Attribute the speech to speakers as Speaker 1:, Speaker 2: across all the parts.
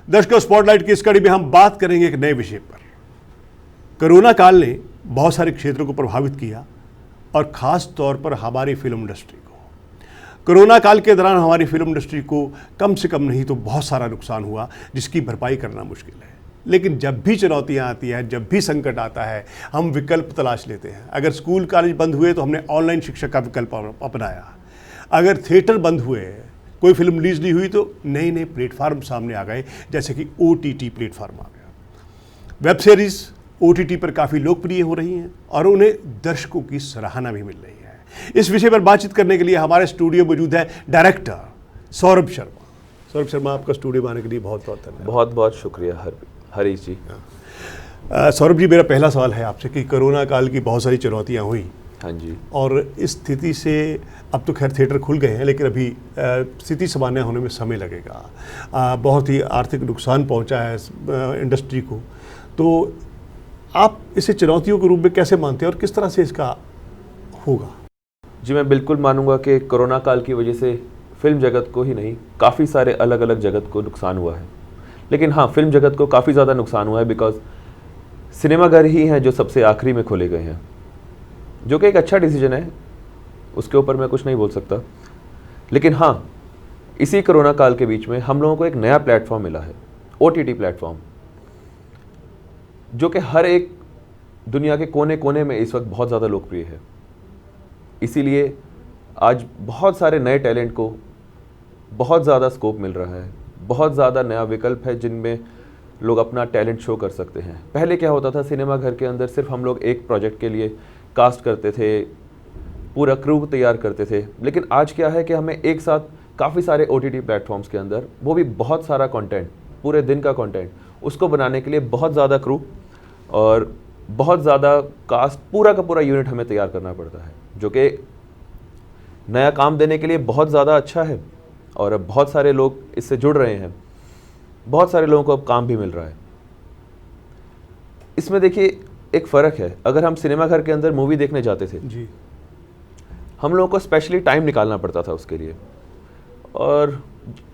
Speaker 1: दर्शकों, स्पॉटलाइट की इस कड़ी में हम बात करेंगे एक नए विषय पर। कोरोना काल ने बहुत सारे क्षेत्रों को प्रभावित किया और खास तौर पर हमारी फिल्म इंडस्ट्री को। कोरोना काल के दौरान हमारी फिल्म इंडस्ट्री को कम से कम नहीं तो बहुत सारा नुकसान हुआ, जिसकी भरपाई करना मुश्किल है। लेकिन जब भी चुनौतियां आती हैं, जब भी संकट आता है, हम विकल्प तलाश लेते हैं। अगर स्कूल कॉलेज बंद हुए तो हमने ऑनलाइन शिक्षा का विकल्प अपनाया। अगर थिएटर बंद हुए, कोई फिल्म रिलीज नहीं हुई, तो नए नए प्लेटफार्म सामने आ गए, जैसे कि OTT प्लेटफार्म आ गया। वेब सीरीज OTT पर काफ़ी लोकप्रिय हो रही हैं और उन्हें दर्शकों की सराहना भी मिल रही है। इस विषय पर बातचीत करने के लिए हमारे स्टूडियो मौजूद है डायरेक्टर सौरभ शर्मा। सौरभ शर्मा, आपका स्टूडियो में आने के लिए बहुत बहुत धन्यवाद।
Speaker 2: बहुत बहुत शुक्रिया हरीश जी।
Speaker 1: सौरभ जी, मेरा पहला सवाल है आपसे कि कोरोना काल की बहुत सारी चुनौतियाँ हुई।
Speaker 2: हाँ जी।
Speaker 1: और इस स्थिति से अब तो खैर थिएटर खुल गए हैं, लेकिन अभी स्थिति सामान्य होने में समय लगेगा। बहुत ही आर्थिक नुकसान पहुंचा है इंडस्ट्री को। तो आप इसे चुनौतियों के रूप में कैसे मानते हैं और किस तरह से इसका होगा?
Speaker 2: जी, मैं बिल्कुल मानूंगा कि कोरोना काल की वजह से फिल्म जगत को ही नहीं, काफ़ी सारे अलग अलग जगत को नुकसान हुआ है। लेकिन हाँ, फिल्म जगत को काफ़ी ज़्यादा नुकसान हुआ है बिकॉज सिनेमाघर ही हैं जो सबसे आखिरी में खोले गए हैं, जो कि एक अच्छा डिसीजन है, उसके ऊपर मैं कुछ नहीं बोल सकता। लेकिन हाँ, इसी कोरोना काल के बीच में हम लोगों को एक नया प्लेटफॉर्म मिला है, OTT प्लेटफॉर्म, जो कि हर एक दुनिया के कोने कोने में इस वक्त बहुत ज़्यादा लोकप्रिय है। इसीलिए आज बहुत सारे नए टैलेंट को बहुत ज़्यादा स्कोप मिल रहा है, बहुत ज़्यादा नया विकल्प है जिनमें लोग अपना टैलेंट शो कर सकते हैं। पहले क्या होता था, सिनेमा घर के अंदर सिर्फ हम लोग एक प्रोजेक्ट के लिए कास्ट करते थे, पूरा क्रू तैयार करते थे। लेकिन आज क्या है कि हमें एक साथ काफ़ी सारे OTT प्लेटफॉर्म्स के अंदर, वो भी बहुत सारा कंटेंट, पूरे दिन का कंटेंट, उसको बनाने के लिए बहुत ज़्यादा क्रू और बहुत ज़्यादा कास्ट, पूरा का पूरा यूनिट हमें तैयार करना पड़ता है, जो कि नया काम देने के लिए बहुत ज़्यादा अच्छा है। और अब बहुत सारे लोग इससे जुड़ रहे हैं, बहुत सारे लोगों को अब काम भी मिल रहा है। इसमें देखिए एक फ़र्क है, अगर हम सिनेमा घर के अंदर मूवी देखने जाते थे
Speaker 1: जी,
Speaker 2: हम लोगों को स्पेशली टाइम निकालना पड़ता था उसके लिए, और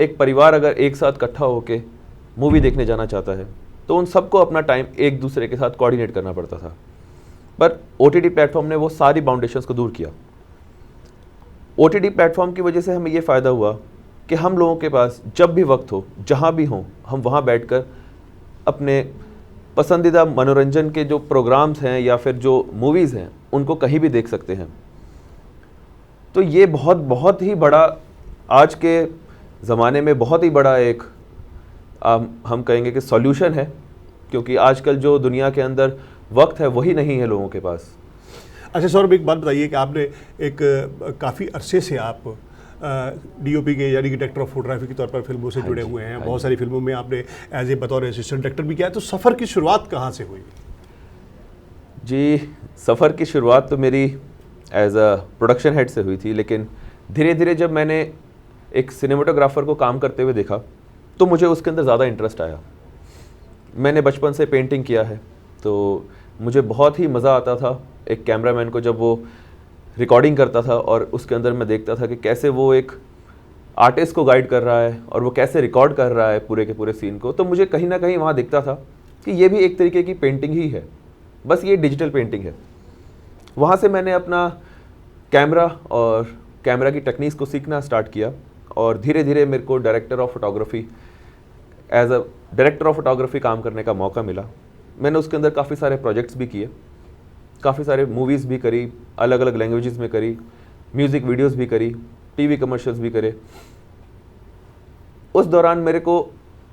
Speaker 2: एक परिवार अगर एक साथ इकट्ठा होके मूवी देखने जाना चाहता है तो उन सबको अपना टाइम एक दूसरे के साथ कोऑर्डिनेट करना पड़ता था। पर OTT प्लेटफॉर्म ने वो सारी बाउंडेशंस को दूर किया। OTT प्लेटफॉर्म की वजह से हमें ये फ़ायदा हुआ कि हम लोगों के पास जब भी वक्त हो, जहाँ भी हों, हम वहाँ बैठकर अपने पसंदीदा मनोरंजन के जो प्रोग्राम्स हैं या फिर जो मूवीज़ हैं उनको कहीं भी देख सकते हैं। तो ये बहुत बहुत ही बड़ा, आज के ज़माने में बहुत ही बड़ा एक हम कहेंगे कि सॉल्यूशन है, क्योंकि आजकल जो दुनिया के अंदर वक्त है वही नहीं है लोगों के पास।
Speaker 1: अच्छा सौरभ, एक बात बताइए कि आपने एक काफ़ी अरसे से आप DOP के यानी कि डायरेक्टर ऑफ फोटोग्राफी के तौर पर फिल्मों से जुड़े हुए हैं। बहुत सारी फिल्मों में आपने एज ए बतौर असिस्टेंट डायरेक्टर भी किया है। तो सफ़र की शुरुआत कहाँ से हुई?
Speaker 2: जी, सफ़र की शुरुआत तो मेरी एज अ प्रोडक्शन हेड से हुई थी, लेकिन धीरे धीरे जब मैंने एक सिनेमाटोग्राफर को काम करते हुए देखा तो मुझे उसके अंदर ज़्यादा इंटरेस्ट आया। मैंने बचपन से पेंटिंग किया है, तो मुझे बहुत ही मज़ा आता था एक कैमरामैन को जब वो रिकॉर्डिंग करता था और उसके अंदर मैं देखता था कि कैसे वो एक आर्टिस्ट को गाइड कर रहा है और वो कैसे रिकॉर्ड कर रहा है पूरे के पूरे सीन को। तो मुझे कहीं ना कहीं वहाँ दिखता था कि ये भी एक तरीके की पेंटिंग ही है, बस ये डिजिटल पेंटिंग है। वहाँ से मैंने अपना कैमरा और कैमरा की टेक्निक्स को सीखना स्टार्ट किया और धीरे धीरे मेरे को director of photography, as a director of photography काम करने का मौका मिला। मैंने उसके अंदर काफ़ी सारे प्रोजेक्ट्स भी किए, काफ़ी सारे मूवीज़ भी करी, अलग अलग लैंग्वेजेस में करी, म्यूज़िक वीडियोस भी करी, TV कमर्शियल्स भी करे। उस दौरान मेरे को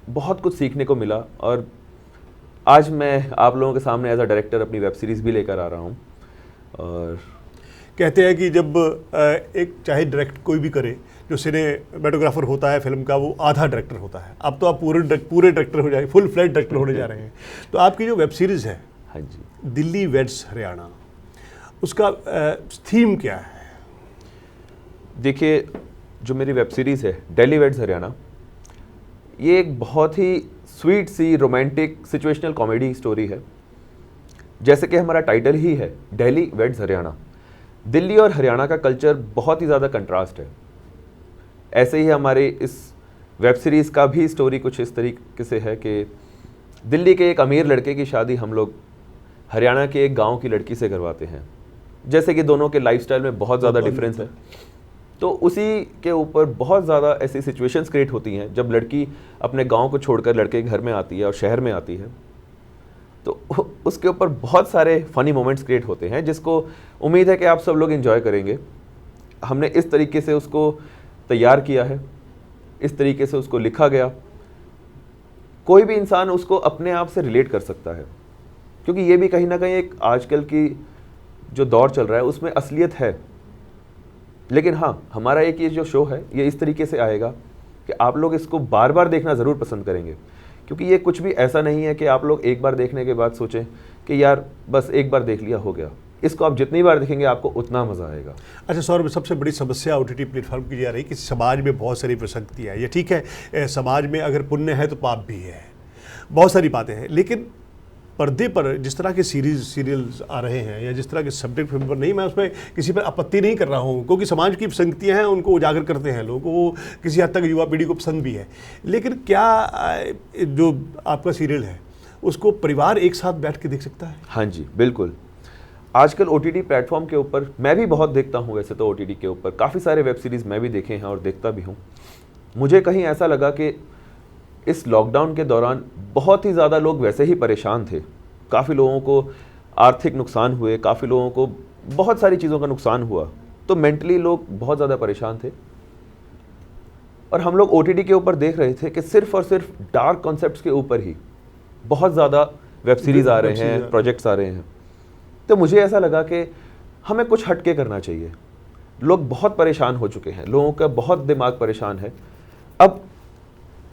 Speaker 2: बहुत कुछ सीखने को मिला और आज मैं आप लोगों के सामने एज अ डायरेक्टर अपनी वेब सीरीज़ भी लेकर आ रहा हूँ। और
Speaker 1: कहते हैं कि जब एक चाहे डायरेक्ट कोई भी करे, जो सिनेमेटोग्राफर होता है फिल्म का, वो आधा डायरेक्टर होता है। अब तो आप पूरे डायरेक्टर हो जाए, फुल फ्लैट डायरेक्टर होने जा रहे हैं। तो आपकी जो वेब सीरीज़ है,
Speaker 2: हाँ जी,
Speaker 1: दिल्ली वेड्स हरियाणा, उसका थीम क्या है?
Speaker 2: देखिए, जो मेरी वेब सीरीज़ है दिल्ली वेड्स हरियाणा, ये एक बहुत ही स्वीट सी रोमांटिक सिचुएशनल कॉमेडी स्टोरी है। जैसे कि हमारा टाइटल ही है दिल्ली वेड्स हरियाणा, दिल्ली और हरियाणा का कल्चर बहुत ही ज़्यादा कंट्रास्ट है। ऐसे ही हमारे इस वेब सीरीज़ का भी स्टोरी कुछ इस तरीके से है कि दिल्ली के एक अमीर लड़के की शादी हम लोग हरियाणा के एक गांव की लड़की से करवाते हैं। जैसे कि दोनों के लाइफस्टाइल में बहुत ज़्यादा डिफरेंस है, तो उसी के ऊपर बहुत ज़्यादा ऐसी सिचुएशंस क्रिएट होती हैं जब लड़की अपने गांव को छोड़कर लड़के के घर में आती है और शहर में आती है, तो उसके ऊपर बहुत सारे फ़नी मोमेंट्स क्रिएट होते हैं जिसको उम्मीद है कि आप सब लोग एंजॉय करेंगे। हमने इस तरीके से उसको तैयार किया है, इस तरीके से उसको लिखा गया, कोई भी इंसान उसको अपने आप से रिलेट कर सकता है, क्योंकि ये भी कहीं ना कहीं एक आजकल की जो दौर चल रहा है उसमें असलियत है। लेकिन हाँ, हमारा एक ये जो शो है ये इस तरीके से आएगा कि आप लोग इसको बार बार देखना ज़रूर पसंद करेंगे, क्योंकि ये कुछ भी ऐसा नहीं है कि आप लोग एक बार देखने के बाद सोचें कि यार बस एक बार देख लिया हो गया। इसको आप जितनी बार देखेंगे आपको उतना मज़ा आएगा।
Speaker 1: अच्छा सौरभ, सबसे बड़ी समस्या OTT प्लेटफॉर्म की जा रही है कि समाज में बहुत सारी प्रसंगतियाँ हैं। ये ठीक है, समाज में अगर पुण्य है तो पाप भी है, बहुत सारी बातें हैं, लेकिन पर्दे पर जिस तरह के सीरियल्स आ रहे हैं या जिस तरह के सब्जेक्ट पर नहीं, मैं उसमें किसी पर आपत्ति नहीं कर रहा हूँ, क्योंकि समाज की प्रसंगतियाँ हैं, उनको उजागर करते हैं लोग, वो किसी हद तक युवा पीढ़ी को पसंद भी है। लेकिन क्या जो आपका सीरियल है उसको परिवार एक साथ बैठ के देख सकता है?
Speaker 2: हाँ जी, बिल्कुल। आजकल OTT प्लेटफॉर्म के ऊपर मैं भी बहुत देखता हूँ, वैसे तो OTT के ऊपर काफ़ी सारे वेब सीरीज़ मैं भी देखे हैं और देखता भी हूँ। मुझे कहीं ऐसा लगा कि इस लॉकडाउन के दौरान बहुत ही ज़्यादा लोग वैसे ही परेशान थे, काफ़ी लोगों को आर्थिक नुकसान हुए, काफ़ी लोगों को बहुत सारी चीज़ों का नुकसान हुआ, तो मेंटली लोग बहुत ज़्यादा परेशान थे। और हम लोग OTT के ऊपर देख रहे थे कि सिर्फ और सिर्फ डार्क कॉन्सेप्ट्स के ऊपर ही बहुत ज़्यादा वेब सीरीज़ आ रहे हैं, प्रोजेक्ट्स आ रहे हैं। तो मुझे ऐसा लगा कि हमें कुछ हटके करना चाहिए। लोग बहुत परेशान हो चुके हैं, लोगों का बहुत दिमाग परेशान है।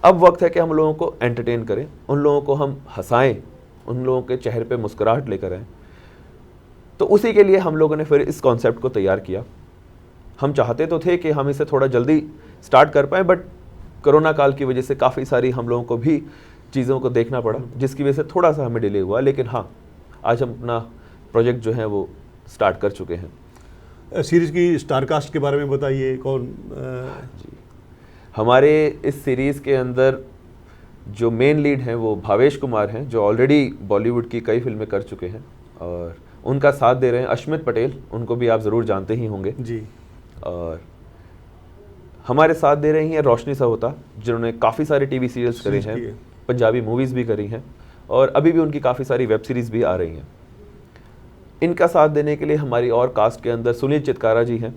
Speaker 2: अब वक्त है कि हम लोगों को एंटरटेन करें, उन लोगों को हम हंसाएं, उन लोगों के चेहरे पे मुस्कुराहट लेकर आएँ। तो उसी के लिए हम लोगों ने फिर इस कॉन्सेप्ट को तैयार किया। हम चाहते तो थे कि हम इसे थोड़ा जल्दी स्टार्ट कर पाएँ, बट कोरोना काल की वजह से काफ़ी सारी हम लोगों को भी चीज़ों को देखना पड़ा, जिसकी वजह से थोड़ा सा हमें डिले हुआ। लेकिन हाँ, आज हम अपना प्रोजेक्ट जो है वो स्टार्ट कर चुके हैं।
Speaker 1: सीरीज़ की स्टारकास्ट के बारे में बताइए, कौन
Speaker 2: जी, हमारे इस सीरीज़ के अंदर जो मेन लीड हैं वो भावेश कुमार हैं, जो ऑलरेडी बॉलीवुड की कई फिल्में कर चुके हैं, और उनका साथ दे रहे हैं अश्मित पटेल, उनको भी आप ज़रूर जानते ही होंगे
Speaker 1: जी।
Speaker 2: और हमारे साथ दे रही हैं रोशनी सहोता, जिन्होंने काफ़ी सारे टीवी सीरियल्स करे हैं, पंजाबी मूवीज़ भी करी हैं, और अभी भी उनकी काफ़ी सारी वेब सीरीज़ भी आ रही हैं। इनका साथ देने के लिए हमारी और कास्ट के अंदर सुनील चितकारा जी हैं,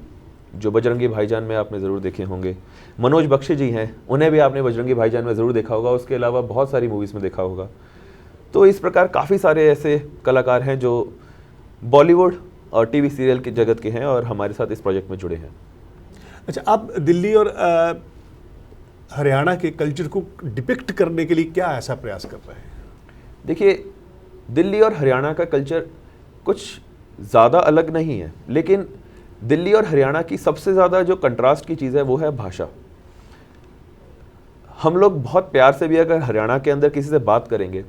Speaker 2: जो बजरंगी भाईजान में आपने ज़रूर देखे होंगे। मनोज बख्शी जी हैं, उन्हें भी आपने बजरंगी भाईजान में ज़रूर देखा होगा, उसके अलावा बहुत सारी मूवीज़ में देखा होगा। तो इस प्रकार काफ़ी सारे ऐसे कलाकार हैं जो बॉलीवुड और टीवी सीरियल के जगत के हैं और हमारे साथ इस प्रोजेक्ट में जुड़े हैं।
Speaker 1: अच्छा, आप दिल्ली और हरियाणा के कल्चर को डिपिक्ट करने के लिए क्या ऐसा प्रयास कर रहे हैं?
Speaker 2: देखिए, दिल्ली और हरियाणा का कल्चर कुछ ज़्यादा अलग नहीं है, लेकिन दिल्ली और हरियाणा की सबसे ज़्यादा जो कंट्रास्ट की चीज़ है वो है भाषा। हम लोग बहुत प्यार से भी अगर हरियाणा के अंदर किसी से बात करेंगे,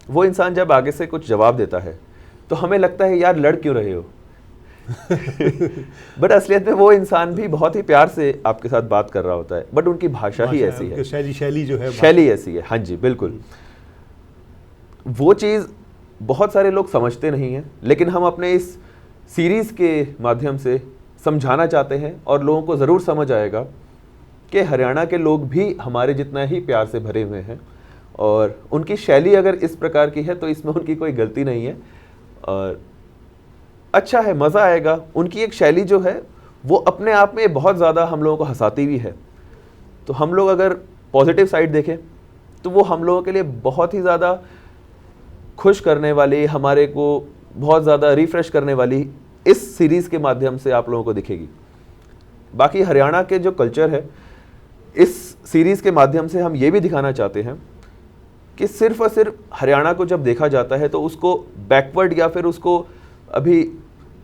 Speaker 2: वो इंसान जब आगे से कुछ जवाब देता है तो हमें लगता है यार लड़ क्यों रहे हो बट असलियत में वो इंसान भी बहुत ही प्यार से आपके साथ बात कर रहा होता है, बट उनकी भाषा ही ऐसी है,
Speaker 1: शैली जो है,
Speaker 2: शैली ऐसी है। हाँ जी, बिल्कुल। वो चीज़ बहुत सारे लोग समझते नहीं हैं, लेकिन हम अपने इस सीरीज़ के माध्यम से समझाना चाहते हैं और लोगों को ज़रूर समझ आएगा कि हरियाणा के लोग भी हमारे जितना ही प्यार से भरे हुए हैं, और उनकी शैली अगर इस प्रकार की है तो इसमें उनकी कोई गलती नहीं है, और अच्छा है, मज़ा आएगा। उनकी एक शैली जो है वो अपने आप में बहुत ज़्यादा हम लोगों को हंसाती भी है। तो हम लोग अगर पॉजिटिव साइड देखें तो वो हम लोगों के लिए बहुत ही ज़्यादा खुश करने वाली, हमारे को बहुत ज़्यादा रिफ़्रेश करने वाली इस सीरीज़ के माध्यम से आप लोगों को दिखेगी। बाकी हरियाणा के जो कल्चर है, इस सीरीज़ के माध्यम से हम ये भी दिखाना चाहते हैं कि सिर्फ़ और सिर्फ हरियाणा को जब देखा जाता है तो उसको बैकवर्ड या फिर उसको अभी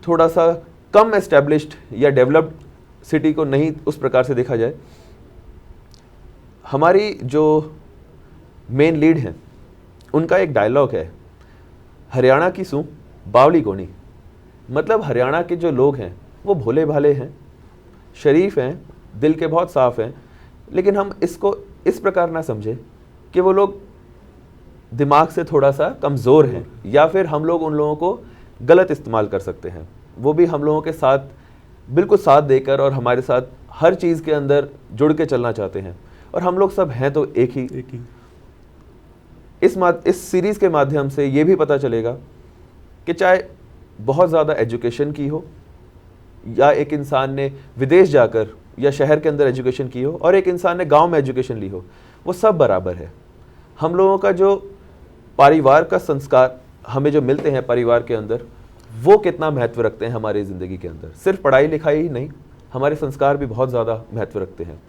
Speaker 2: थोड़ा सा कम एस्टेब्लिश्ड या डेवलप्ड सिटी को नहीं उस प्रकार से देखा जाए। हमारी जो मेन लीड हैं उनका एक डायलॉग है, हरियाणा की सूं बावली कोनी। मतलब हरियाणा के जो लोग हैं वो भोले भाले हैं, शरीफ हैं, दिल के बहुत साफ़ हैं, लेकिन हम इसको इस प्रकार ना समझें कि वो लोग दिमाग से थोड़ा सा कमज़ोर हैं या फिर हम लोग उन लोगों को गलत इस्तेमाल कर सकते हैं। वो भी हम लोगों के साथ बिल्कुल साथ देकर और हमारे साथ हर चीज़ के अंदर जुड़ के चलना चाहते हैं, और हम लोग सब हैं तो एक ही। इस सीरीज़ के माध्यम से ये भी पता चलेगा कि चाहे बहुत ज़्यादा एजुकेशन की हो, या एक इंसान ने विदेश जाकर या शहर के अंदर एजुकेशन की हो, और एक इंसान ने गांव में एजुकेशन ली हो, वो सब बराबर है। हम लोगों का जो परिवार का संस्कार हमें जो मिलते हैं परिवार के अंदर, वो कितना महत्व रखते हैं हमारी ज़िंदगी के अंदर। सिर्फ पढ़ाई लिखाई ही नहीं, हमारे संस्कार भी बहुत ज़्यादा महत्व रखते हैं।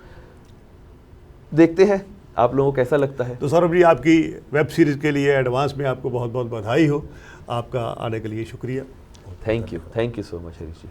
Speaker 2: देखते हैं आप लोगों को कैसा लगता है।
Speaker 1: तो सौरभ जी, आपकी वेब सीरीज़ के लिए एडवांस में आपको बहुत बहुत बधाई हो। आपका आने के लिए शुक्रिया।
Speaker 2: Thank you so much Harish ji.